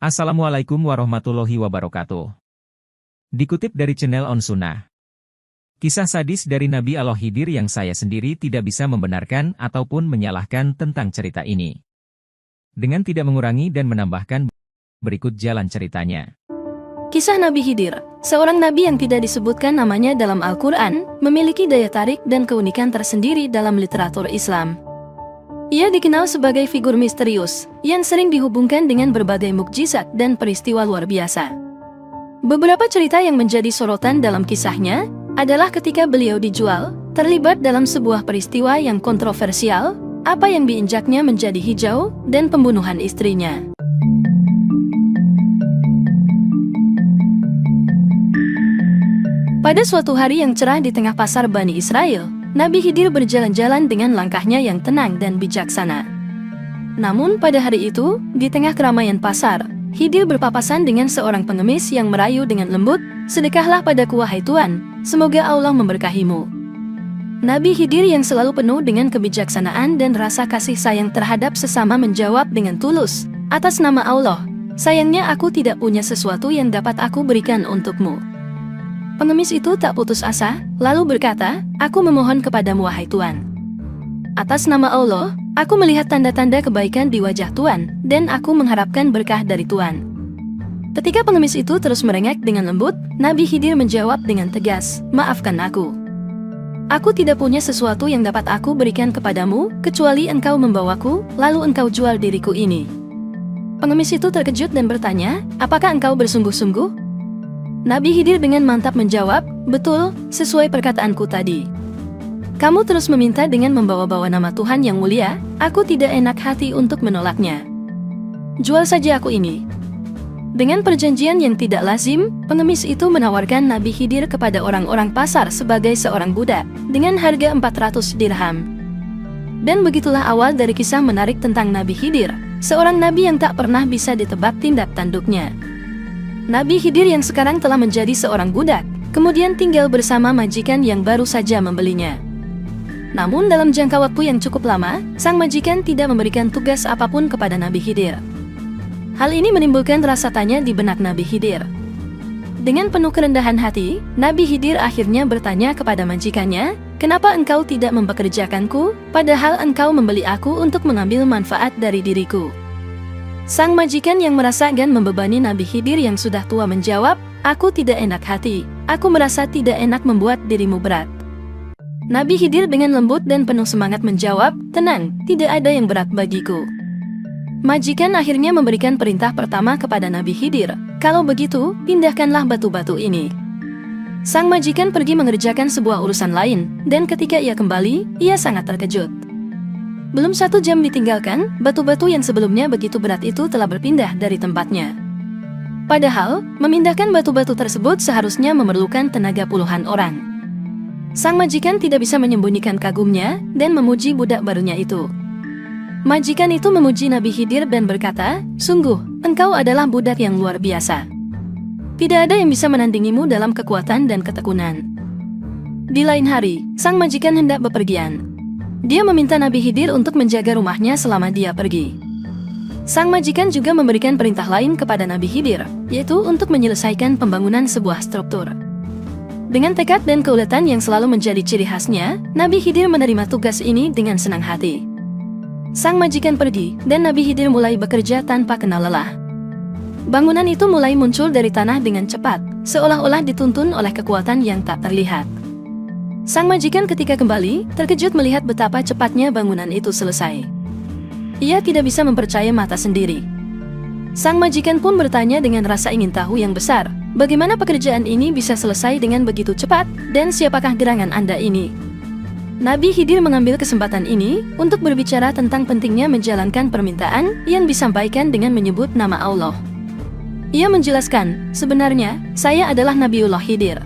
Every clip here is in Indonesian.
Assalamualaikum warahmatullahi wabarakatuh. Dikutip dari channel On Sunnah. Kisah sadis dari Nabi Allah Khidir yang saya sendiri tidak bisa membenarkan ataupun menyalahkan tentang cerita ini. Dengan tidak mengurangi dan menambahkan, berikut jalan ceritanya. Kisah Nabi Khidir, seorang nabi yang tidak disebutkan namanya dalam Al-Quran, memiliki daya tarik dan keunikan tersendiri dalam literatur Islam. Ia dikenal sebagai figur misterius, yang sering dihubungkan dengan berbagai mukjizat dan peristiwa luar biasa. Beberapa cerita yang menjadi sorotan dalam kisahnya adalah ketika beliau dijual, terlibat dalam sebuah peristiwa yang kontroversial, apa yang diinjaknya menjadi hijau, dan pembunuhan istrinya. Pada suatu hari yang cerah di tengah pasar Bani Israel, Nabi Khidir berjalan-jalan dengan langkahnya yang tenang dan bijaksana. Namun pada hari itu, di tengah keramaian pasar, Khidir berpapasan dengan seorang pengemis yang merayu dengan lembut, "Sedekahlah padaku wahai Tuan, semoga Allah memberkahimu." Nabi Khidir yang selalu penuh dengan kebijaksanaan dan rasa kasih sayang terhadap sesama menjawab dengan tulus, "Atas nama Allah, sayangnya aku tidak punya sesuatu yang dapat aku berikan untukmu." Pengemis itu tak putus asa, lalu berkata, "Aku memohon kepadamu wahai Tuan. Atas nama Allah, aku melihat tanda-tanda kebaikan di wajah Tuan, dan aku mengharapkan berkah dari Tuan." Ketika pengemis itu terus merengek dengan lembut, Nabi Khidir menjawab dengan tegas, "Maafkan aku. Aku tidak punya sesuatu yang dapat aku berikan kepadamu, kecuali engkau membawaku, lalu engkau jual diriku ini." Pengemis itu terkejut dan bertanya, "Apakah engkau bersungguh-sungguh?" Nabi Khidir dengan mantap menjawab, "Betul, sesuai perkataanku tadi. Kamu terus meminta dengan membawa-bawa nama Tuhan yang mulia, aku tidak enak hati untuk menolaknya. Jual saja aku ini." Dengan perjanjian yang tidak lazim, pengemis itu menawarkan Nabi Khidir kepada orang-orang pasar sebagai seorang budak, dengan harga 400 dirham. Dan begitulah awal dari kisah menarik tentang Nabi Khidir, seorang nabi yang tak pernah bisa ditebak tindak tanduknya. Nabi Khidir yang sekarang telah menjadi seorang budak, kemudian tinggal bersama majikan yang baru saja membelinya. Namun dalam jangka waktu yang cukup lama, sang majikan tidak memberikan tugas apapun kepada Nabi Khidir. Hal ini menimbulkan rasa tanya di benak Nabi Khidir. Dengan penuh kerendahan hati, Nabi Khidir akhirnya bertanya kepada majikannya, "Kenapa engkau tidak mempekerjakanku, padahal engkau membeli aku untuk mengambil manfaat dari diriku?" Sang majikan yang merasa enggan membebani Nabi Khidir yang sudah tua menjawab, "Aku tidak enak hati, aku merasa tidak enak membuat dirimu berat." Nabi Khidir dengan lembut dan penuh semangat menjawab, "Tenang, tidak ada yang berat bagiku." Majikan akhirnya memberikan perintah pertama kepada Nabi Khidir, "Kalau begitu, pindahkanlah batu-batu ini." Sang majikan pergi mengerjakan sebuah urusan lain, dan ketika ia kembali, ia sangat terkejut. Belum 1 jam ditinggalkan, batu-batu yang sebelumnya begitu berat itu telah berpindah dari tempatnya. Padahal, memindahkan batu-batu tersebut seharusnya memerlukan tenaga puluhan orang. Sang majikan tidak bisa menyembunyikan kagumnya, dan memuji budak barunya itu. Majikan itu memuji Nabi Khidir dan berkata, "Sungguh, engkau adalah budak yang luar biasa. Tidak ada yang bisa menandingimu dalam kekuatan dan ketekunan." Di lain hari, sang majikan hendak bepergian. Dia meminta Nabi Khidir untuk menjaga rumahnya selama dia pergi. Sang majikan juga memberikan perintah lain kepada Nabi Khidir, yaitu untuk menyelesaikan pembangunan sebuah struktur. Dengan tekad dan keuletan yang selalu menjadi ciri khasnya, Nabi Khidir menerima tugas ini dengan senang hati. Sang majikan pergi, dan Nabi Khidir mulai bekerja tanpa kenal lelah. Bangunan itu mulai muncul dari tanah dengan cepat, seolah-olah dituntun oleh kekuatan yang tak terlihat. Sang majikan ketika kembali, terkejut melihat betapa cepatnya bangunan itu selesai. Ia tidak bisa mempercaya mata sendiri. Sang majikan pun bertanya dengan rasa ingin tahu yang besar, "Bagaimana pekerjaan ini bisa selesai dengan begitu cepat, dan siapakah gerangan Anda ini?" Nabi Khidir mengambil kesempatan ini untuk berbicara tentang pentingnya menjalankan permintaan yang disampaikan dengan menyebut nama Allah. Ia menjelaskan, "Sebenarnya, saya adalah Nabiullah Khidir.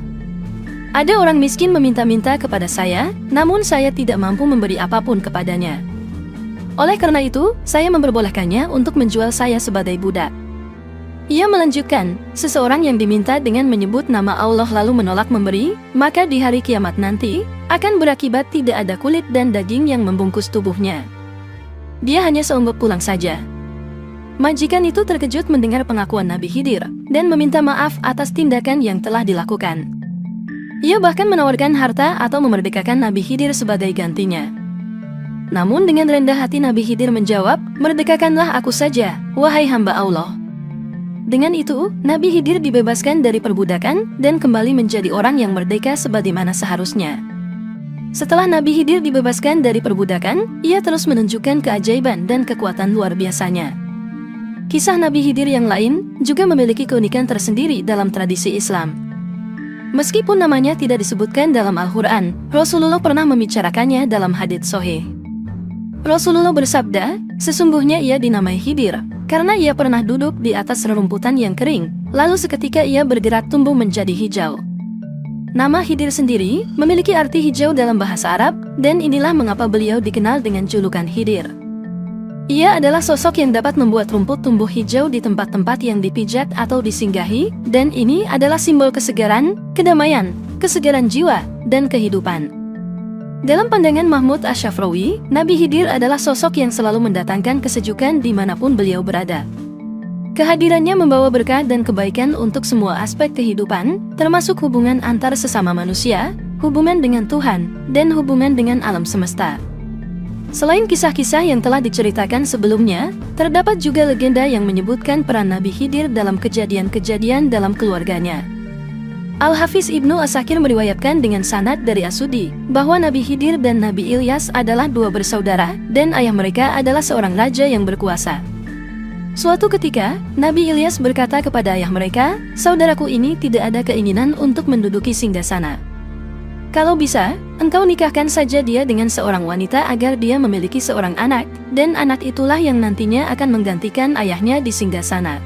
Ada orang miskin meminta-minta kepada saya, namun saya tidak mampu memberi apapun kepadanya. Oleh karena itu, saya memperbolehkannya untuk menjual saya sebagai budak." Ia melanjutkan, "Seseorang yang diminta dengan menyebut nama Allah lalu menolak memberi, maka di hari kiamat nanti, akan berakibat tidak ada kulit dan daging yang membungkus tubuhnya. Dia hanya seonggok tulang saja." majikan itu terkejut mendengar pengakuan Nabi Khidir dan meminta maaf atas tindakan yang telah dilakukan. Ia bahkan menawarkan harta atau memerdekakan Nabi Khidir sebagai gantinya. Namun dengan rendah hati Nabi Khidir menjawab, "Merdekakanlah aku saja, wahai hamba Allah." Dengan itu, Nabi Khidir dibebaskan dari perbudakan dan kembali menjadi orang yang merdeka sebagaimana seharusnya. Setelah Nabi Khidir dibebaskan dari perbudakan, ia terus menunjukkan keajaiban dan kekuatan luar biasanya. Kisah Nabi Khidir yang lain juga memiliki keunikan tersendiri dalam tradisi Islam. Meskipun namanya tidak disebutkan dalam Al-Quran, Rasulullah pernah membicarakannya dalam hadits sahih. Rasulullah bersabda, sesungguhnya ia dinamai Khidir, karena ia pernah duduk di atas rerumputan yang kering, lalu seketika ia bergerak tumbuh menjadi hijau. Nama Khidir sendiri memiliki arti hijau dalam bahasa Arab, dan inilah mengapa beliau dikenal dengan julukan Khidir. Ia adalah sosok yang dapat membuat rumput tumbuh hijau di tempat-tempat yang dipijak atau disinggahi, dan ini adalah simbol kesegaran, kedamaian, kesegaran jiwa, dan kehidupan. Dalam pandangan Mahmud Asy-Syafrawi, Nabi Khidir adalah sosok yang selalu mendatangkan kesejukan dimanapun beliau berada. Kehadirannya membawa berkah dan kebaikan untuk semua aspek kehidupan, termasuk hubungan antar sesama manusia, hubungan dengan Tuhan, dan hubungan dengan alam semesta. Selain kisah-kisah yang telah diceritakan sebelumnya, terdapat juga legenda yang menyebutkan peran Nabi Khidir dalam kejadian-kejadian dalam keluarganya. Al-Hafiz Ibnu Asakir meriwayatkan dengan sanad dari As-Sudi, bahwa Nabi Khidir dan Nabi Ilyas adalah dua bersaudara, dan ayah mereka adalah seorang raja yang berkuasa. Suatu ketika, Nabi Ilyas berkata kepada ayah mereka, "Saudaraku ini tidak ada keinginan untuk menduduki singgasana. Kalau bisa, engkau nikahkan saja dia dengan seorang wanita agar dia memiliki seorang anak, dan anak itulah yang nantinya akan menggantikan ayahnya di singgasana."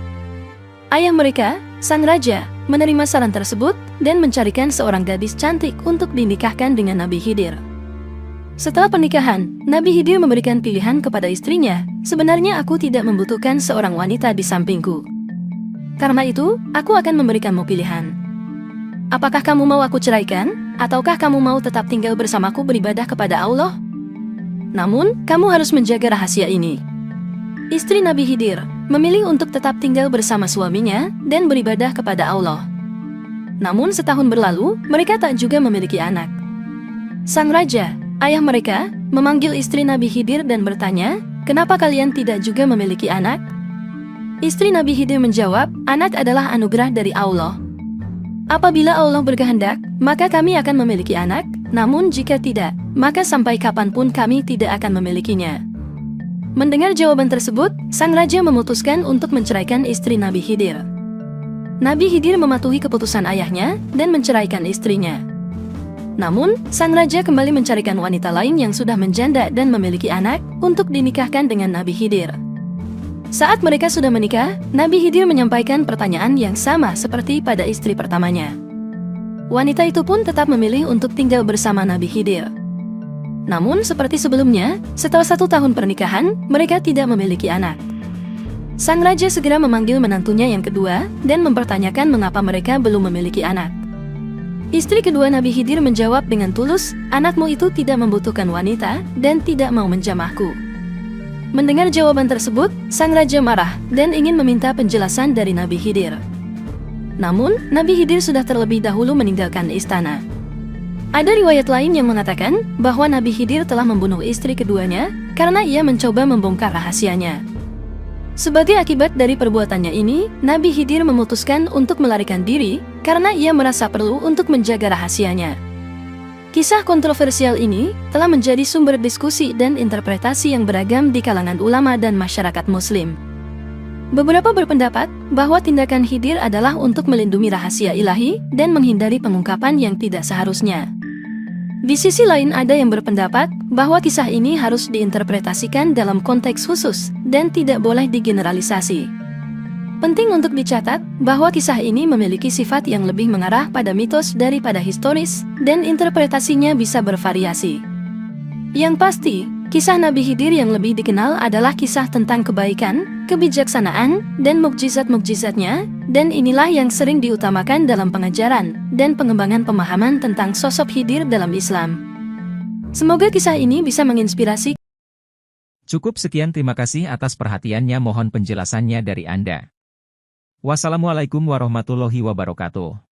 Ayah mereka, sang raja, menerima saran tersebut dan mencarikan seorang gadis cantik untuk dinikahkan dengan Nabi Khidir. Setelah pernikahan, Nabi Khidir memberikan pilihan kepada istrinya, "Sebenarnya aku tidak membutuhkan seorang wanita di sampingku. Karena itu, aku akan memberikanmu pilihan. Apakah kamu mau aku ceraikan, ataukah kamu mau tetap tinggal bersamaku beribadah kepada Allah? Namun, kamu harus menjaga rahasia ini." Istri Nabi Khidir memilih untuk tetap tinggal bersama suaminya dan beribadah kepada Allah. Namun setahun berlalu, mereka tak juga memiliki anak. Sang raja, ayah mereka, memanggil istri Nabi Khidir dan bertanya, "Kenapa kalian tidak juga memiliki anak?" Istri Nabi Khidir menjawab, "Anak adalah anugerah dari Allah. Apabila Allah berkehendak, maka kami akan memiliki anak, namun jika tidak, maka sampai kapanpun kami tidak akan memilikinya." Mendengar jawaban tersebut, sang raja memutuskan untuk menceraikan istri Nabi Khidir. Nabi Khidir mematuhi keputusan ayahnya dan menceraikan istrinya. Namun, sang raja kembali mencarikan wanita lain yang sudah menjanda dan memiliki anak untuk dinikahkan dengan Nabi Khidir. Saat mereka sudah menikah, Nabi Khidir menyampaikan pertanyaan yang sama seperti pada istri pertamanya. Wanita itu pun tetap memilih untuk tinggal bersama Nabi Khidir. Namun, seperti sebelumnya, setelah 1 tahun pernikahan, mereka tidak memiliki anak. Sang raja segera memanggil menantunya yang kedua dan mempertanyakan mengapa mereka belum memiliki anak. Istri kedua Nabi Khidir menjawab dengan tulus, "Anakmu itu tidak membutuhkan wanita dan tidak mau menjamahku." Mendengar jawaban tersebut, sang raja marah dan ingin meminta penjelasan dari Nabi Khidir. Namun, Nabi Khidir sudah terlebih dahulu meninggalkan istana. Ada riwayat lain yang mengatakan bahwa Nabi Khidir telah membunuh istri keduanya karena ia mencoba membongkar rahasianya. Sebagai akibat dari perbuatannya ini, Nabi Khidir memutuskan untuk melarikan diri karena ia merasa perlu untuk menjaga rahasianya. Kisah kontroversial ini telah menjadi sumber diskusi dan interpretasi yang beragam di kalangan ulama dan masyarakat Muslim. Beberapa berpendapat bahwa tindakan Khidir adalah untuk melindungi rahasia ilahi dan menghindari pengungkapan yang tidak seharusnya. Di sisi lain ada yang berpendapat bahwa kisah ini harus diinterpretasikan dalam konteks khusus dan tidak boleh digeneralisasi. Penting untuk dicatat bahwa kisah ini memiliki sifat yang lebih mengarah pada mitos daripada historis, dan interpretasinya bisa bervariasi. Yang pasti, kisah Nabi Khidir yang lebih dikenal adalah kisah tentang kebaikan, kebijaksanaan, dan mukjizat-mukjizatnya, dan inilah yang sering diutamakan dalam pengajaran dan pengembangan pemahaman tentang sosok Khidir dalam Islam. Semoga kisah ini bisa menginspirasi Cukup sekian, terima kasih atas perhatiannya, mohon penjelasannya dari Anda. Wassalamualaikum warahmatullahi wabarakatuh.